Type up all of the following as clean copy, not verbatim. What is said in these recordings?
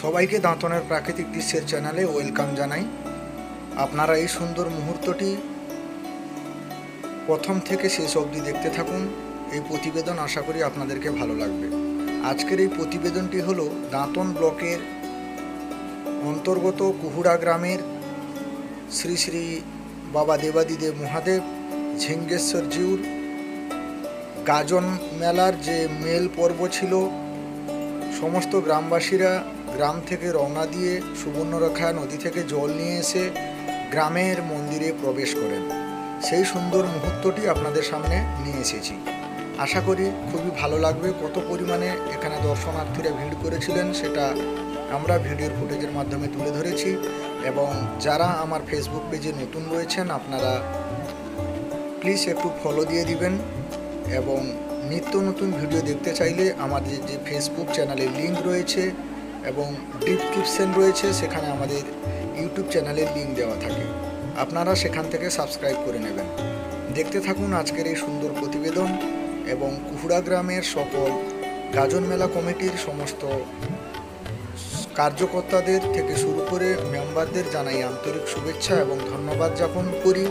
সবাইকে দাঁতনের প্রাকৃতিক দৃশ্যের চ্যানেলে ওয়েলকাম জানাই। আপনারা এই সুন্দর মুহূর্তটি প্রথম থেকে শেষ অবধি দেখতে থাকুন। এই প্রতিবেদন আশা করি আপনাদেরকে ভালো লাগবে। আজকের এই প্রতিবেদনটি হলো দাঁতন ব্লকের অন্তর্গত কুহুড়া গ্রামের শ্রী শ্রী বাবা দেবাদিদেব মহাদেব ঝিঙ্গেশ্বর জিউর গাজন মেলার যে মেল পর্ব ছিল, সমস্ত গ্রামবাসীরা গ্রাম থেকে রওনা দিয়ে সুবর্ণরেখা নদী থেকে জল নিয়ে এসে গ্রামের মন্দিরে প্রবেশ করেন। সেই সুন্দর মুহূর্তটি আপনাদের সামনে নিয়ে এসেছি। আশা করি খুবই ভালো লাগবে। কত পরিমাণে এখানে দর্শনার্থীরা ভিড় করেছিলেন সেটা আমরা ভিডিওর ফুটেজের মাধ্যমে তুলে ধরেছি। এবং যারা আমার ফেসবুক পেজে নতুন রয়েছেন আপনারা প্লিজ একটু ফলো দিয়ে দিবেন। এবং নিত্য নতুন ভিডিও দেখতে চাইলে আমাদের যে ফেসবুক চ্যানেলের লিঙ্ক রয়েছে এবং ডিসক্রিপশন রয়েছে, সেখানে আমাদের ইউটিউব চ্যানেলের লিঙ্ক দেওয়া থাকে, আপনারা সেখান থেকে সাবস্ক্রাইব করে নেবেন। দেখতে থাকুন আজকের এই সুন্দর প্রতিবেদন। এবং কুহুড়া গ্রামের সকল গাজন মেলা কমিটির সমস্ত কার্যকর্তাদের থেকে শুরু করে মেম্বারদের জানাই আন্তরিক শুভেচ্ছা এবং ধন্যবাদ জ্ঞাপন করি।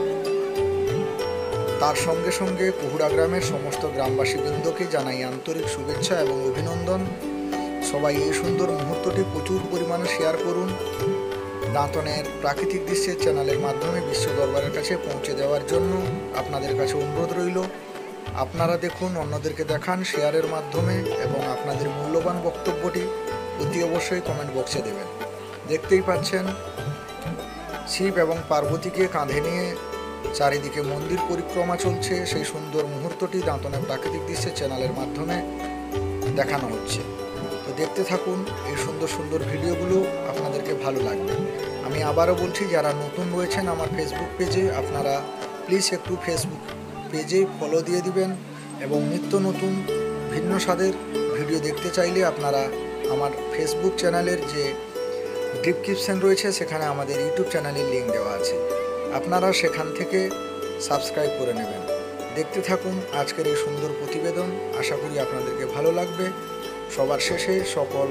তার সঙ্গে সঙ্গে কুহুড়া গ্রামের সমস্ত গ্রামবাসীবৃন্দকে জানাই আন্তরিক শুভেচ্ছা এবং অভিনন্দন। সবাই এই সুন্দর মুহূর্তটি প্রচুর পরিমাণে শেয়ার করুন। দাঁতনের প্রাকৃতিক দৃশ্যের চ্যানেলের মাধ্যমে বিশ্ব দরবারের কাছে পৌঁছে দেওয়ার জন্য আপনাদের কাছে অনুরোধ রইল। আপনারা দেখুন, অন্যদেরকে দেখান শেয়ারের মাধ্যমে এবং আপনাদের মূল্যবান বক্তব্যটি অতি অবশ্যই কমেন্ট বক্সে দেবেন। দেখতেই পাচ্ছেন শিব এবং পার্বতীকে কাঁধে নিয়ে চারিদিকে মন্দির পরিক্রমা চলছে। সেই সুন্দর মুহূর্তটি দাঁতনের প্রাকৃতিক দৃশ্যের চ্যানেলের মাধ্যমে দেখানো হচ্ছে। তো দেখতে থাকুন এই সুন্দর সুন্দর ভিডিওগুলো, আপনাদেরকে ভালো লাগবে। আমি আবারও বলছি, যারা নতুন রয়েছেন আমার ফেসবুক পেজে আপনারা প্লিজ একটু ফেসবুক পেজে ফলো দিয়ে দিবেন। এবং নিত্য নতুন ভিন্ন স্বাদের ভিডিও দেখতে চাইলে আপনারা আমার ফেসবুক চ্যানেলের যে ডিসক্রিপশন রয়েছে সেখানে আমাদের ইউটিউব চ্যানেলের লিঙ্ক দেওয়া আছে, আপনারা সেখান থেকে সাবস্ক্রাইব করে নেবেন। দেখতে থাকুন আজকের এই সুন্দর প্রতিবেদন, আশা করি আপনাদেরকে ভালো লাগবে। সবার শেষে সকল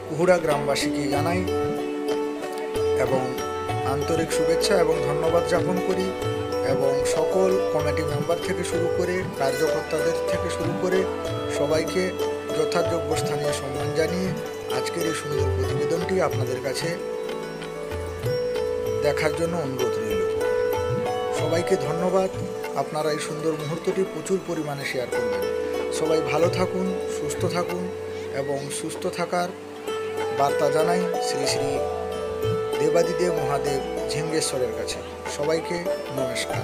কুহুড়া গ্রামবাসীকে জানাই এবং আন্তরিক শুভেচ্ছা এবং ধন্যবাদ জ্ঞাপন করি। এবং সকল কমিটি মেম্বার থেকে শুরু করে কার্যকর্তাদের থেকে শুরু করে সবাইকে যথাযোগ্য স্থানীয় সম্মান জানিয়ে আজকের এই সুন্দর প্রতিবেদনটি আপনাদের কাছে দেখার জন্য অনুরোধ রইল। সবাইকে ধন্যবাদ। আপনারা এই সুন্দর মুহূর্তটি প্রচুর পরিমাণে শেয়ার করবেন। সবাই ভালো থাকুন, সুস্থ থাকুন এবং সুস্থ থাকার বার্তা জানাই শ্রী শ্রী দেবাদিদেব মহাদেব ঝিঙ্গেশ্বরের কাছে। সবাইকে নমস্কার।